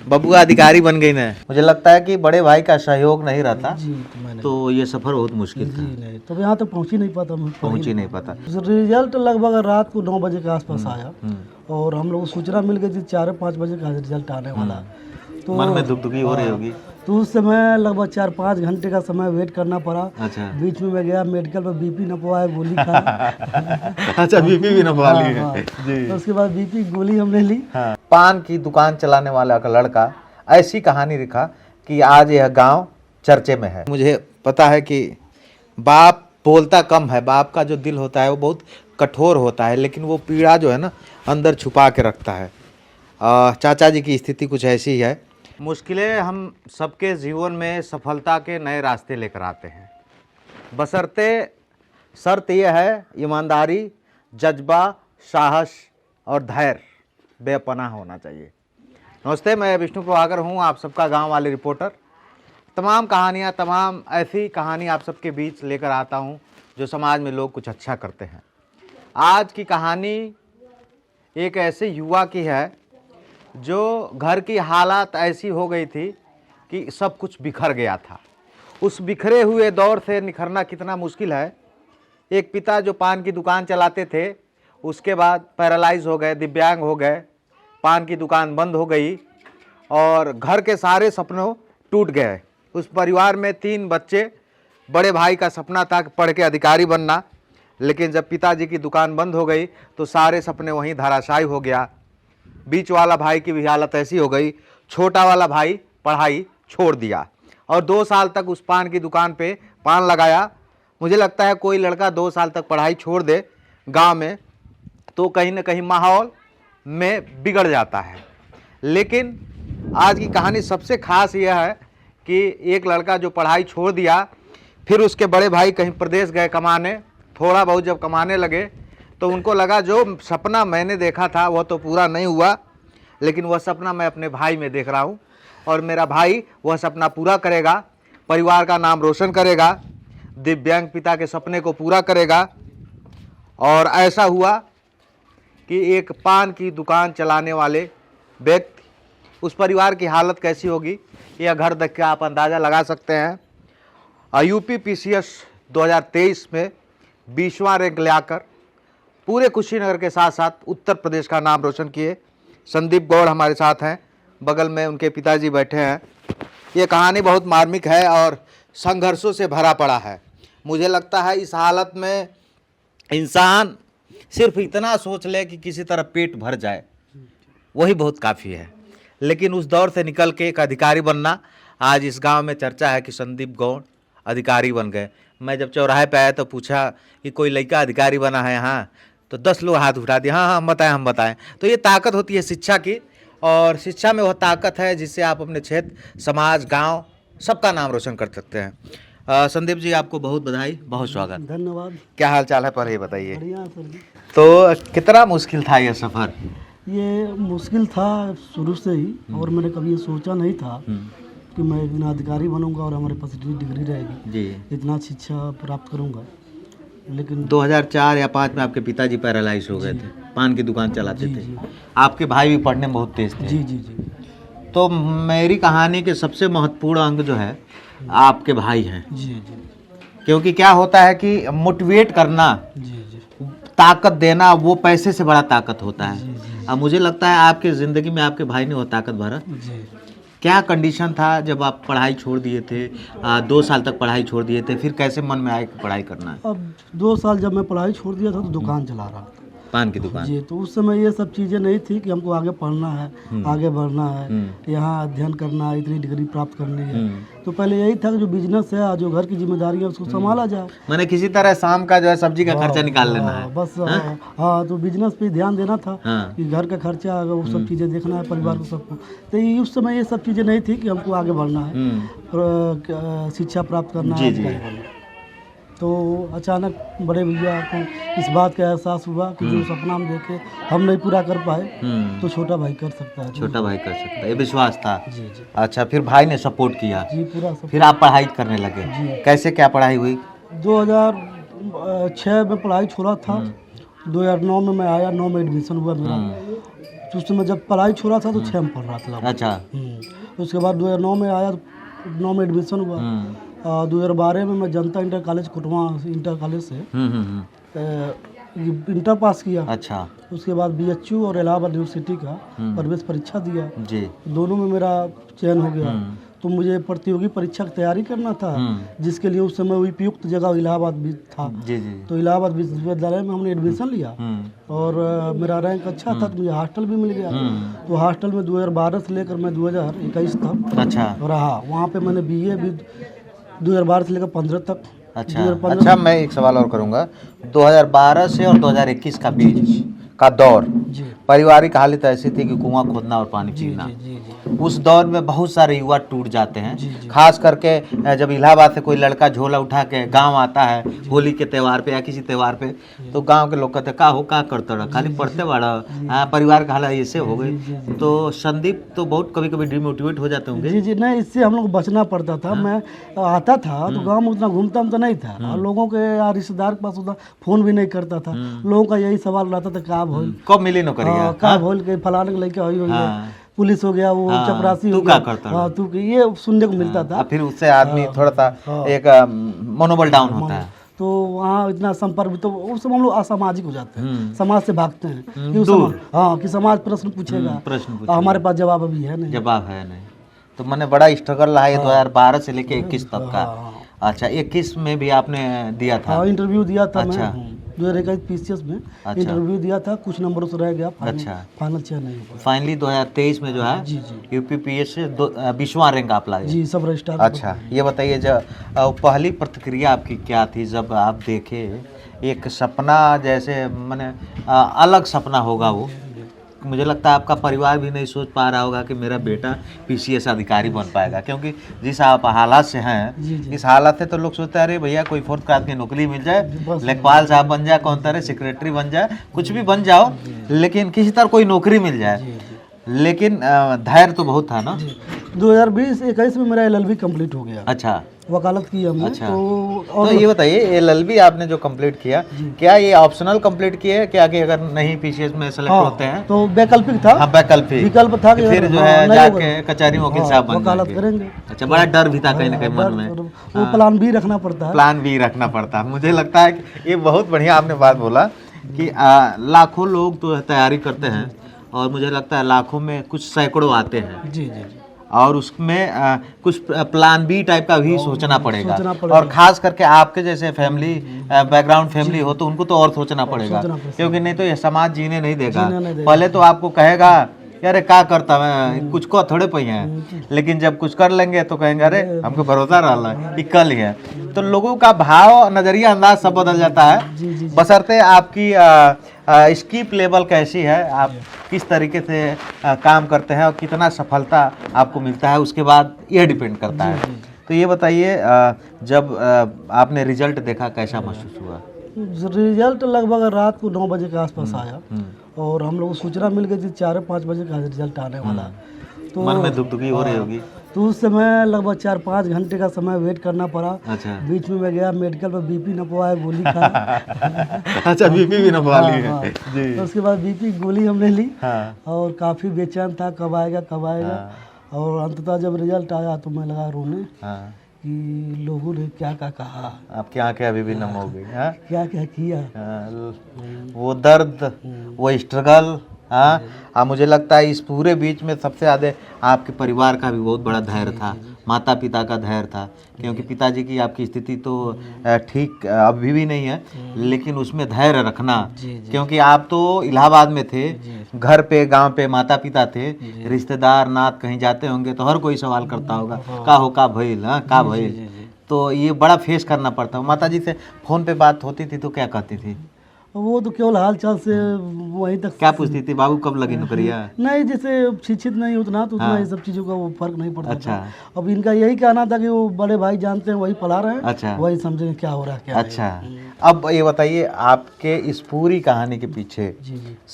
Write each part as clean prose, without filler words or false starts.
बबुआ अधिकारी बन गई ना। मुझे लगता है कि बड़े भाई का सहयोग नहीं रहता तो ये सफर बहुत मुश्किल था। नहीं तो यहाँ तक पहुँच ही नहीं पाता, पहुंच ही नहीं पाता। रिजल्ट लगभग रात को 9 बजे के आसपास आया और हम लोग को सूचना मिल गई थी 4-5 बजे का रिजल्ट आने वाला। तो मन में दुखी हो रही होगी। तो उस समय लगभग 4-5 घंटे का समय वेट करना पड़ा। अच्छा। बीच में मैं गया मेडिकल पर, बीपी नपवाया, गोली खाया। अच्छा, बीपी भी नपवा ली है। हाँ, जी। तो उसके बाद बीपी गोली हमने ली। हाँ। पान की दुकान चलाने वाला का लड़का ऐसी कहानी लिखा कि आज यह गांव चर्चे में है। मुझे पता है कि बाप बोलता कम है, बाप का जो दिल होता है वो बहुत कठोर होता है, लेकिन वो पीड़ा जो है ना अंदर छुपा के रखता है। चाचा जी की स्थिति कुछ ऐसी ही है। मुश्किलें हम सबके जीवन में सफलता के नए रास्ते लेकर आते हैं, बशर्ते शर्त यह है ईमानदारी, जज्बा, साहस और धैर्य बेपनाह होना चाहिए। नमस्ते, मैं विष्णु प्रभाकर हूँ, आप सबका गांव वाले रिपोर्टर। तमाम कहानियाँ, तमाम ऐसी कहानी आप सबके बीच लेकर आता हूँ जो समाज में लोग कुछ अच्छा करते हैं। आज की कहानी एक ऐसे युवा की है जो घर की हालात ऐसी हो गई थी कि सब कुछ बिखर गया था। उस बिखरे हुए दौर से निखरना कितना मुश्किल है। एक पिता जो पान की दुकान चलाते थे, उसके बाद पैरालाइज हो गए, दिव्यांग हो गए, पान की दुकान बंद हो गई और घर के सारे सपनों टूट गए। उस परिवार में 3 बच्चे, बड़े भाई का सपना था पढ़ के अधिकारी बनना, लेकिन जब पिताजी की दुकान बंद हो गई तो सारे सपने वहीं धराशायी हो गया। बीच वाला भाई की भी हालत ऐसी हो गई, छोटा वाला भाई पढ़ाई छोड़ दिया और 2 साल तक उस पान की दुकान पे पान लगाया। मुझे लगता है कोई लड़का 2 साल तक पढ़ाई छोड़ दे गांव में तो कहीं ना कहीं माहौल में बिगड़ जाता है। लेकिन आज की कहानी सबसे खास यह है कि एक लड़का जो पढ़ाई छोड़ दिया, फिर उसके बड़े भाई कहीं प्रदेश गए कमाने। थोड़ा बहुत जब कमाने लगे तो उनको लगा जो सपना मैंने देखा था वह तो पूरा नहीं हुआ, लेकिन वह सपना मैं अपने भाई में देख रहा हूँ और मेरा भाई वह सपना पूरा करेगा, परिवार का नाम रोशन करेगा, दिव्यांग पिता के सपने को पूरा करेगा। और ऐसा हुआ कि एक पान की दुकान चलाने वाले व्यक्ति, उस परिवार की हालत कैसी होगी यह घर देख के आप अंदाज़ा लगा सकते हैं। यूपी PCS 2023 में 20वां रैंक लाकर पूरे कुशीनगर के साथ साथ उत्तर प्रदेश का नाम रोशन किए संदीप गौड़ हमारे साथ हैं, बगल में उनके पिताजी बैठे हैं। ये कहानी बहुत मार्मिक है और संघर्षों से भरा पड़ा है। मुझे लगता है इस हालत में इंसान सिर्फ इतना सोच ले कि किसी तरह पेट भर जाए, वही बहुत काफ़ी है। लेकिन उस दौर से निकल के एक अधिकारी बनना, आज इस गांव में चर्चा है कि संदीप गौड़ अधिकारी बन गए। मैं जब चौराहे पे आया तो पूछा कि कोई लड़का अधिकारी बना है यहाँ, तो 10 लोग हाथ उठा दिए, हाँ हाँ हम बताएं हम बताएं। तो ये ताकत होती है शिक्षा की, और शिक्षा में वह ताकत है जिससे आप अपने क्षेत्र, समाज, गांव सबका नाम रोशन कर सकते हैं। संदीप जी, आपको बहुत बधाई, बहुत स्वागत। धन्यवाद। क्या हाल चाल है, पर ये बताइए। बढ़िया सर जी। तो कितना मुश्किल था ये सफ़र? ये मुश्किल था शुरू से ही, और मैंने कभी ये सोचा नहीं था कि मैं बिना अधिकारी बनूंगा और हमारे पास इतनी डिग्री रहेगी जी, इतना शिक्षा प्राप्त करूंगा। लेकिन 2004 या 5 में आपके पिताजी पैरालाइज हो गए थे, पान की दुकान चलाते थे। आपके भाई भी पढ़ने में बहुत तेज थे। जी जी जी। तो मेरी कहानी के सबसे महत्वपूर्ण अंग जो है आपके भाई हैं। जी जी क्योंकि क्या होता है कि मोटिवेट करना, जी जी ताकत देना, वो पैसे से बड़ा ताकत होता जी, है। अब मुझे लगता है आपके ज़िंदगी में आपके भाई ने वो ताकत भरा। जी। क्या कंडीशन था जब आप पढ़ाई छोड़ दिए थे, 2 साल तक पढ़ाई छोड़ दिए थे, फिर कैसे मन में आया कि पढ़ाई करना है? अब 2 साल जब मैं पढ़ाई छोड़ दिया था तो दुकान चला रहा था, पान की दुकान। जी। तो उस समय ये सब चीज़ें नहीं थी कि हमको आगे पढ़ना है, आगे बढ़ना है, यहाँ अध्ययन करना है, इतनी डिग्री प्राप्त करनी है। तो पहले यही था कि जो बिजनेस है, जो घर की जिम्मेदारी है, उसको संभाला जाए। मैंने किसी तरह शाम का जो है सब्जी का खर्चा निकाल लेना है बस। हाँ, तो बिजनेस पे ध्यान देना था कि घर का खर्चा, वो सब चीज़ें देखना है, परिवार को सबको। तो उस समय ये सब चीज़ें नहीं थी कि हमको आगे बढ़ना है और शिक्षा प्राप्त करना है। तो अचानक बड़े भैया को इस बात का एहसास हुआ कि जो सपना हम देखे हम नहीं पूरा कर पाए तो छोटा भाई कर सकता है। छोटा भाई कर सकता है, ये विश्वास था। जी जी। अच्छा, फिर भाई ने सपोर्ट किया। जी, पूरा सब। फिर आप पढ़ाई करने लगे। जी। कैसे क्या पढ़ाई हुई? 2006 में पढ़ाई छोड़ा था, 2009 में मैं आया, 9 में एडमिशन हुआ मेरा। तो उस समय जब पढ़ाई छोड़ा था तो 6 में पढ़ रहा था लगभग। अच्छा। उसके बाद 2009 में आया, 9 में एडमिशन हुआ। 2012 में मैं जनता इंटर कॉलेज कुटवा इंटर कॉलेज से इंटर पास किया। अच्छा। उसके बाद BHU और इलाहाबाद यूनिवर्सिटी का प्रवेश परीक्षा दिया जी। दोनों में मेरा चयन हो गया। तो मुझे प्रतियोगी परीक्षा की तैयारी करना था, जिसके लिए उस समय उपयुक्त जगह इलाहाबाद भी था। जी जी। तो इलाहाबाद विश्वविद्यालय में हमने एडमिशन लिया और मेरा रैंक अच्छा था तो मुझे हॉस्टल भी मिल गया। तो हॉस्टल में 2012 से लेकर मैं 2021 तक अच्छा रहा। वहाँ पे मैंने BA भी 2012 से लेकर 15 तक। अच्छा, मैं एक सवाल और करूंगा। 2012 से और 2021 का बीच का दौर जी पारिवारिक हालत ऐसी थी कि कुआं खोदना और पानी जी पीना। जी जी जी उस दौर में बहुत सारे युवा टूट जाते हैं। जी जी खास करके जब इलाहाबाद से कोई लड़का झोला उठा के गांव आता है होली के त्यौहार पे या किसी त्यौहार पे, तो गांव के लोग कहते का हो का करते रहा, खाली पढ़ते बड़ा, परिवार का हालत ऐसे हो गई। तो संदीप तो बहुत कभी कभी डिमोटिवेट हो जाते होंगे। जी जी। नहीं, इससे हम लोग बचना पड़ता था। मैं आता था तो गांव में उतना घूमता तो नहीं था और लोगों के या रिश्तेदार के पास उतना फोन भी नहीं करता था। लोगों का यही सवाल रहता था का भइल, कब मिली नौकरी? का भइल के फलाने के लड़के हुई है, पुलिस हो गया, वो चपरासी हो क्या गया। करता हाँ, तू ये सुनने को मिलता था। फिर उससे आदमी थोड़ा सा एक मनोबल डाउन होता है। तो वहाँ इतना संपर्क भी, तो उस समय हम लोग असामाजिक हो जाते हैं, समाज से भागते हैं कि समाज प्रश्न पूछेगा, हमारे पास जवाब अभी है नहीं। जवाब है नहीं। तो मैंने बड़ा स्ट्रगल रहा है 2012 से लेके 21 तक का। अच्छा, 21 में भी आपने दिया था? हाँ, इंटरव्यू दिया था। अच्छा। मैं 2021 PCS में इंटरव्यू दिया था, कुछ नंबरों से रह गया। अच्छा। फाइनल चयन नहीं हुआ। फाइनली 2023 में जो है जी जी UPPS से 20वां रैंक आप लाए। जी, सब रजिस्ट्रार। अच्छा, ये बताइए जब पहली प्रतिक्रिया आपकी क्या थी जब आप देखे एक सपना, जैसे मैंने अलग सपना होगा वो, मुझे लगता है आपका परिवार भी नहीं सोच पा रहा होगा कि मेरा बेटा PCS अधिकारी बन पाएगा, क्योंकि जिस आप हालात से हैं, इस हालात से तो लोग सोचते हैं अरे भैया कोई 4th क्लास की नौकरी मिल जाए, लेखपाल साहब बन जाए, कौन तरह सेक्रेटरी बन जाए, कुछ भी बन जाओ, लेकिन किसी तरह कोई नौकरी मिल जाए। लेकिन धैर्य तो बहुत था ना। 2020-21 में मेरा LLB कंप्लीट हो गया। अच्छा, वकालत की हमने। अच्छा। तो ये बताइए LLB आपने जो कंप्लीट किया, क्या ये ऑप्शनल कंप्लीट किए क्या, कि अगर नहीं PCS में सेलेक्ट होते हैं तो वैकल्पिक था? हाँ, वैकल्पिक विकल्प था कि फिर जो है जाके कचहरी वकील साहब बन वकालत जाएंगे। करेंगे। अच्छा, बड़ा डर भी था कहीं ना कहीं मन में। वो प्लान भी रखना पड़ता है। प्लान भी रखना पड़ता है। मुझे लगता है कि ये बहुत बढ़िया आपने बात बोला कि लाखों लोग तो तैयारी करते हैं और मुझे लगता है लाखों में कुछ सैकड़ों आते हैं। जी जी जी। और उसमें कुछ प्लान बी टाइप का भी सोचना पड़ेगा। और खास करके आपके जैसे फैमिली बैकग्राउंड फैमिली हो तो उनको तो और सोचना पड़ेगा, क्योंकि नहीं तो ये समाज जीने नहीं देगा। पहले तो आपको कहेगा अरे क्या करता मैं, कुछ को थोड़े पे हैं, लेकिन जब कुछ कर लेंगे तो कहेंगे अरे हमको भरोसा रहा है कि कल ही है। तो लोगों का भाव, नजरिया, अंदाज सब बदल जाता है, बशर्ते आपकी स्किप लेवल कैसी है, आप किस तरीके से काम करते हैं और कितना सफलता आपको मिलता है, उसके बाद यह डिपेंड करता है। तो ये बताइए जब आपने रिजल्ट देखा कैसा महसूस हुआ? रिजल्ट लगभग रात को 9 बजे के आसपास आया और हम लोग को सूचना मिल गई थी 4-5 बजे का रिजल्ट आने वाला। तो मन में दुखी हो रही होगी। तो उस समय लगभग 4-5 घंटे का समय वेट करना पड़ा। अच्छा। बीच में मैं गया मेडिकल पर, BP नपवाया, गोली खा। अच्छा, BP भी नपवा ली है जी। तो उसके बाद BP गोली हमने ली और काफ़ी बेचैन था, कब आएगा कब आएगा। और अंततः जब रिजल्ट आया तो मैं लगा रोने कि लोगों ने क्या क्या कहा। आपकी आंखें अभी भी नम हो गई। क्या क्या किया, वो दर्द, वो स्ट्रगल। मुझे लगता है इस पूरे बीच में सबसे ज़्यादा आपके परिवार का भी बहुत बड़ा धैर्य था, माता पिता का धैर्य था, क्योंकि पिताजी की आपकी स्थिति तो ठीक अभी भी नहीं है, लेकिन उसमें धैर्य रखना, क्योंकि आप तो इलाहाबाद में थे, घर पे गांव पे माता पिता थे, रिश्तेदार नात कहीं जाते होंगे तो हर कोई सवाल करता होगा का हो का भइल, का भइल। तो ये बड़ा फेस करना पड़ता है। माता जी से फ़ोन पे बात होती थी तो क्या कहती थी? वो तो केवल हाल चाल से वहीं तक। क्या पूछती थी, बाबू कब लगी नौकरिया? नहीं, जैसे शिक्षित नहीं उतना तो उतना ये सब चीज़ों का वो फर्क नहीं पड़ता। अच्छा। अब इनका यही कहना था कि वो बड़े भाई जानते हैं, वही पढ़ा रहे हैं। अच्छा। वही समझेंगे क्या हो रहा है क्या। अच्छा। अब ये बताइए आपके इस पूरी कहानी के पीछे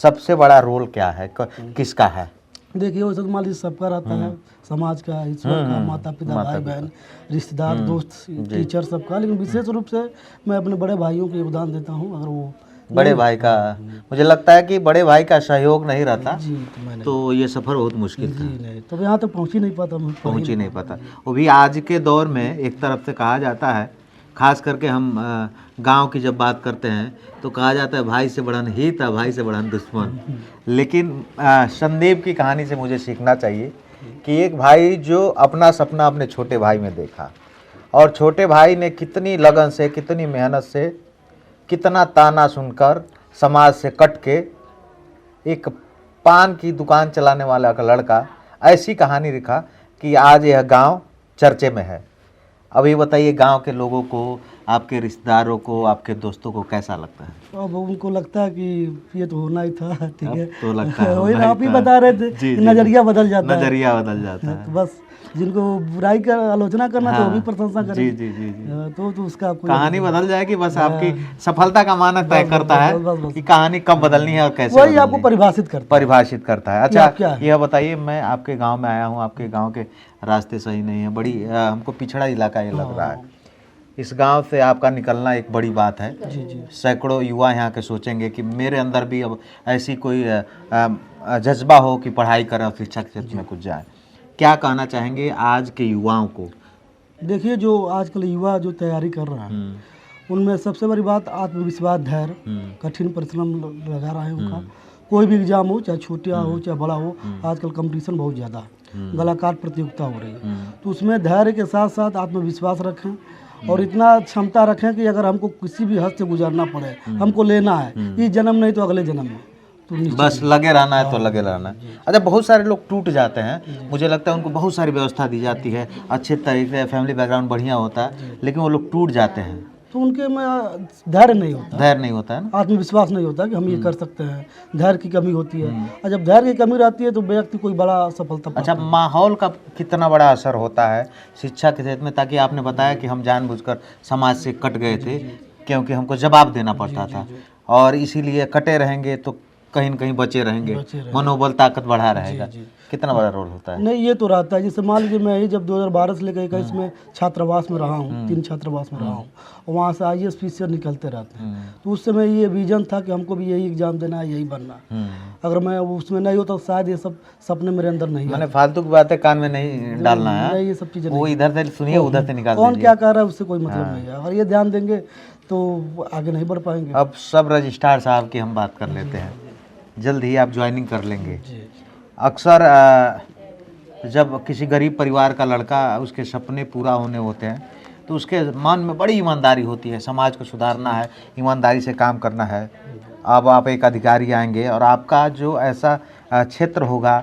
सबसे बड़ा रोल क्या है, किसका है? देखिए, वो मान लीजिए सबका रहता है, समाज का, ईश्वर का, माता पिता, भाई बहन, रिश्तेदार, दोस्त, टीचर, सबका। लेकिन विशेष रूप से मैं अपने बड़े भाइयों को योगदान देता हूँ। अगर वो बड़े भाई का, मुझे लगता है कि बड़े भाई का सहयोग नहीं रहता जी मैंने तो ये सफ़र बहुत मुश्किल था, जी नहीं तो यहाँ तक पहुँच ही नहीं पाता मैं, पहुंच ही नहीं पाता। वो भी आज के दौर में एक तरफ से कहा जाता है, खास करके हम गांव की जब बात करते हैं तो कहा जाता है भाई से बढ़न हित है, भाई से बढ़न दुश्मन। लेकिन संदीप की कहानी से मुझे सीखना चाहिए कि एक भाई जो अपना सपना अपने छोटे भाई में देखा और छोटे भाई ने कितनी लगन से, कितनी मेहनत से, कितना ताना सुनकर समाज से कट के एक पान की दुकान चलाने वाला का लड़का ऐसी कहानी लिखा कि आज यह गांव चर्चे में है। अभी बताइए गांव के लोगों को, आपके रिश्तेदारों को, आपके दोस्तों को कैसा लगता है? अब उनको लगता है कि ये तो होना ही था, ठीक अब है तो लगता है वही होना ही आप ही था। बता रहे थे जी, कि जी, नजरिया बदल जाता है, नजरिया बदल जाता है। तो बस जिनको बुराई का आलोचना करना तो वो भी प्रशंसा जी करें, जी जी जी, तो उसका कोई कहानी बदल जाएगी, बस आपकी सफलता का मानक तय करता बस, है बस। कि कहानी कब बदलनी है और कैसे वही बदलनी आपको है। परिभाषित करता है। क्या अच्छा है? यह बताइए, मैं आपके गांव में आया हूं, आपके गांव के रास्ते सही नहीं है, बड़ी हमको पिछड़ा इलाका ये लग रहा है। इस गांव से आपका निकलना एक बड़ी बात है। जी जी सैकड़ों युवा यहाँ के सोचेंगे कि मेरे अंदर भी अब ऐसी कोई जज्बा हो कि पढ़ाई करें और शिक्षा के क्षेत्र में कुछ जाए। क्या कहना चाहेंगे आज के युवाओं को? देखिए जो आजकल युवा जो तैयारी कर रहा है उनमें सबसे बड़ी बात आत्मविश्वास, धैर्य, कठिन परिश्रम लगा रहा है उनका। कोई भी एग्जाम हो, चाहे छोटा हो चाहे बड़ा हो, आजकल कंपटीशन बहुत ज़्यादा है, कलाकार प्रतियोगिता हो रही है, तो उसमें धैर्य के साथ साथ आत्मविश्वास रखें और इतना क्षमता रखें कि अगर हमको किसी भी हद से गुजरना पड़े, हमको लेना है, इस जन्म नहीं तो अगले जन्म में, तो बस लगे रहना है तो लगे रहना है। अच्छा बहुत सारे लोग टूट जाते हैं, मुझे लगता है उनको बहुत सारी व्यवस्था दी जाती है, अच्छे तरीके से फैमिली बैकग्राउंड बढ़िया होता है, लेकिन वो लोग टूट जाते हैं तो उनके में धैर्य नहीं होता, धैर्य नहीं होता है ना, आत्मविश्वास नहीं होता कि हम ये कर सकते हैं, धैर्य की कमी होती है, और जब धैर्य की कमी रहती है तो व्यक्ति कोई बड़ा सफलता अच्छा माहौल का कितना बड़ा असर होता है शिक्षा के क्षेत्र में? ताकि आपने बताया कि हम जानबूझकर समाज से कट गए थे क्योंकि हमको जवाब देना पड़ता था, और इसीलिए कटे रहेंगे तो कहीं न कहीं बचे रहेंगे, मनोबल ताकत बढ़ा रहेगा। कितना बड़ा रोल होता है? नहीं ये तो रहता है। जैसे मान लीजिए मैं ही जब 2012 से लेकर 21 में छात्रावास में रहा हूँ, 3 छात्रावास में रहा हूँ, और वहाँ से IAS PCS निकलते रहते हैं, तो उस समय ये विजन था कि हमको भी यही एग्जाम देना है, यही बनना है। अगर मैं उसमें नहीं होता तो शायद ये सब सपने मेरे अंदर नहीं मैंने फालतू की बातें कान में नहीं डालना है, नहीं, ये सब चीज़ें वो इधर से सुनिए उधर से निकाल कौन दीजिए। क्या कर रहा है उससे कोई मतलब नहीं है, अगर ये ध्यान देंगे तो आगे नहीं बढ़ पाएंगे। अब सब रजिस्ट्रार साहब की हम बात कर लेते हैं, जल्द ही आप ज्वाइनिंग कर लेंगे। अक्सर जब किसी गरीब परिवार का लड़का उसके सपने पूरा होने होते हैं तो उसके मन में बड़ी ईमानदारी होती है, समाज को सुधारना है, ईमानदारी से काम करना है। अब आप एक अधिकारी आएंगे और आपका जो ऐसा क्षेत्र होगा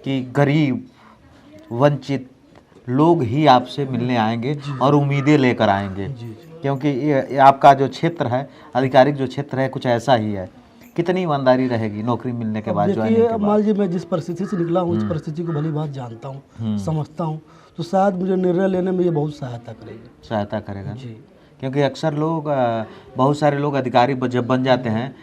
कि गरीब वंचित लोग ही आपसे मिलने आएंगे और उम्मीदें लेकर आएंगे, क्योंकि ये आपका जो क्षेत्र है, आधिकारिक जो क्षेत्र है, कुछ ऐसा ही है। कितनी ईमानदारी रहेगी नौकरी मिलने के बाद? देखिए मान लीजिए मैं जिस परिस्थिति से निकला हूँ, इस परिस्थिति को भली बात जानता हूँ, समझता हूँ, तो शायद मुझे निर्णय लेने में ये बहुत सहायता करेगी। सहायता करेगा जी, क्योंकि अक्सर लोग बहुत सारे लोग अधिकारी जब बन जाते हैं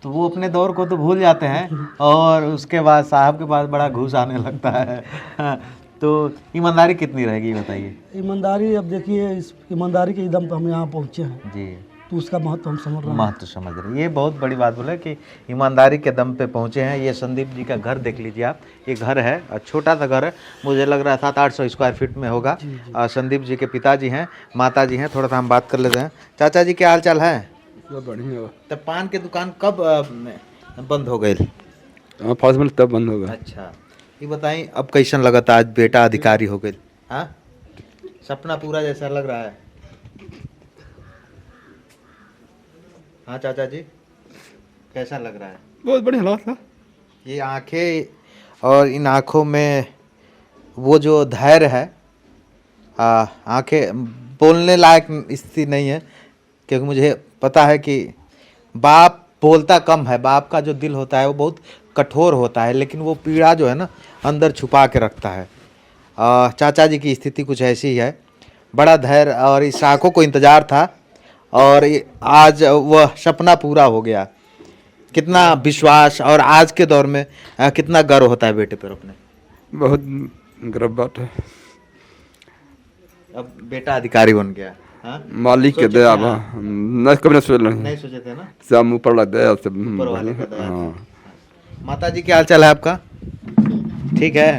तो वो अपने दौर को तो भूल जाते हैं और उसके बाद साहब के पास बड़ा घूस आने लगता है। तो ईमानदारी कितनी रहेगी बताइए? ईमानदारी अब देखिए इस ईमानदारी के दम पर हम यहाँ पहुँचे हैं, जी, तो उसका महत्व हम समझ रहे हैं। महत्व समझ रहे, ये बहुत बड़ी बात बोले कि ईमानदारी के दम पे पहुँचे हैं। ये संदीप जी का घर देख लीजिए आप, ये घर है, छोटा सा घर है, मुझे लग रहा है 700-800 स्क्वायर फीट में होगा। संदीप जी के पिताजी हैं, माता जी हैं, थोड़ा सा हम बात कर लेते हैं। चाचा जी क्या हाल चाल है? बढ़िया। तो पान की दुकान कब बंद हो गई? पॉसिबल तब बंद होगा। अच्छा ये बताइए अब कैसन लगत आज बेटा अधिकारी हो गए? हाँ सपना पूरा जैसा लग रहा है? हाँ चाचा जी कैसा लग रहा है? बहुत बढ़िया लगा था। ये आंखें और इन आंखों में वो जो धैर्य है, आंखें बोलने लायक स्थिति नहीं है, क्योंकि मुझे पता है कि बाप बोलता कम है, बाप का जो दिल होता है वो बहुत कठोर होता है, लेकिन वो पीड़ा जो है ना अंदर छुपा के रखता है। चाचा जी की स्थिति कुछ ऐसी ही है, बड़ा धैर्य और इस आंखों को इंतज़ार था और आज वह सपना पूरा हो गया। कितना विश्वास और आज के दौर में कितना गर्व होता है बेटे पर अपने? बहुत गर्व बात है। अब बेटा अधिकारी बन गया, हाँ? मालिक के दया बा न कभी न सोच रहे नहीं सोचे थे ना, सब ऊपर लग दया से ऊपर वाले का दया। हाँ माता जी क्या हाल चाल है आपका? ठीक है।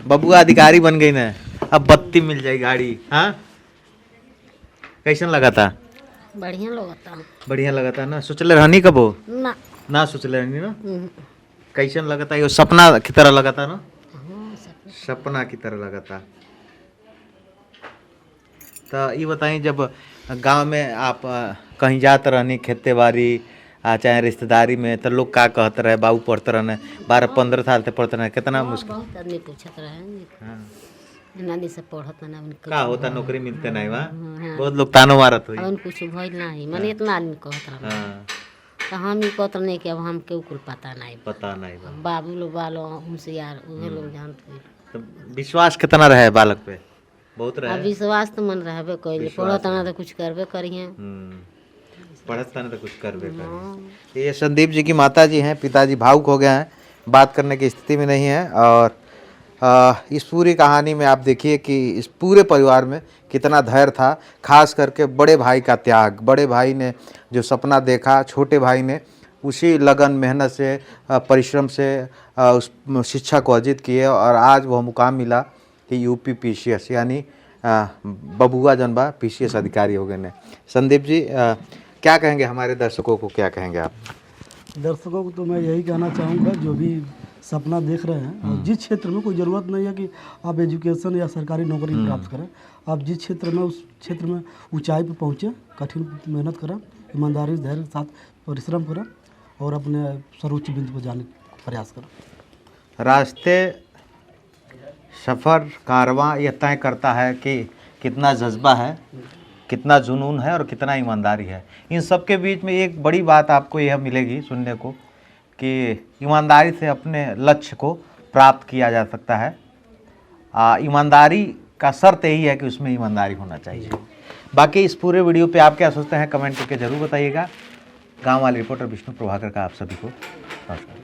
बबुआ अधिकारी बन गई ना, अब बत्ती मिल जाएगी गाड़ी। हाँ, कैसन लगा था? बढ़िया लगता। बढ़िया लगा था ना? सोचले रहनी कब हो? ना सोचले रहनी ना? कैसन लगा था? ये सपना की तरह लगा था ना? सपना की तरह लगा था। तो ये बताइए, जब गांव में आप कहीं जाते रहनी खेते बाड़ी चाहे रिश्तेदारी में, तो लोग का कहते रहे? बाबू पढ़ते रहने 12-15 साल से पढ़ते रहे, कितना मुश्किल। बहुत आदमी पूछत रहे। हाँ। नदी से पढ़त ना का होता नौकरी मिलते नहीं वहाँ, हाँ। बहुत लोग तानो मारत हुई। अब कुछ भइल नहीं, माने इतना आदमी कहत रहे। हाँ, तो हम ही कहत नहीं कि अब हम के कुल पता नहीं। पता नहीं बा। बाबू लोग बालो हमसे यार उहे लोग जानते हैं। तो विश्वास कितना रहे बालक पे? बहुत रहे। अब विश्वास तो मन रहबे कइले, पढ़त ना तो कुछ करबे करिए। पढ़त ना तो कुछ करबे करे। ये संदीप जी की माता जी हैं, पिताजी भावुक हो गए हैं, बात करने की स्थिति में नहीं है। और इस पूरी कहानी में आप देखिए कि इस पूरे परिवार में कितना धैर्य था, खास करके बड़े भाई का त्याग। बड़े भाई ने जो सपना देखा, छोटे भाई ने उसी लगन मेहनत से परिश्रम से उस शिक्षा को अर्जित किए और आज वह मुकाम मिला कि यूपी PCS यानी बबुआ जनबा PCS अधिकारी हो गए ने। संदीप जी क्या कहेंगे हमारे दर्शकों को, क्या कहेंगे आप? दर्शकों को तो मैं यही कहना चाहूँगा, जो भी सपना देख रहे हैं और जिस क्षेत्र में, कोई ज़रूरत नहीं है कि आप एजुकेशन या सरकारी नौकरी प्राप्त करें। आप जिस क्षेत्र में, उस क्षेत्र में ऊंचाई पर पहुँचें, कठिन मेहनत करें, ईमानदारी धैर्य के साथ परिश्रम करें और अपने सर्वोच्च बिंदु पर जाने का प्रयास करें। रास्ते सफ़र कारवां यह तय करता है कि कितना जज्बा है, कितना जुनून है और कितना ईमानदारी है। इन सब के बीच में एक बड़ी बात आपको यह मिलेगी सुनने को कि ईमानदारी से अपने लक्ष्य को प्राप्त किया जा सकता है। ईमानदारी का शर्त यही है कि उसमें ईमानदारी होना चाहिए। बाकी इस पूरे वीडियो पे आप क्या सोचते हैं कमेंट करके ज़रूर बताइएगा। गाँव वाले रिपोर्टर विष्णु प्रभाकर का आप सभी को नमस्कार।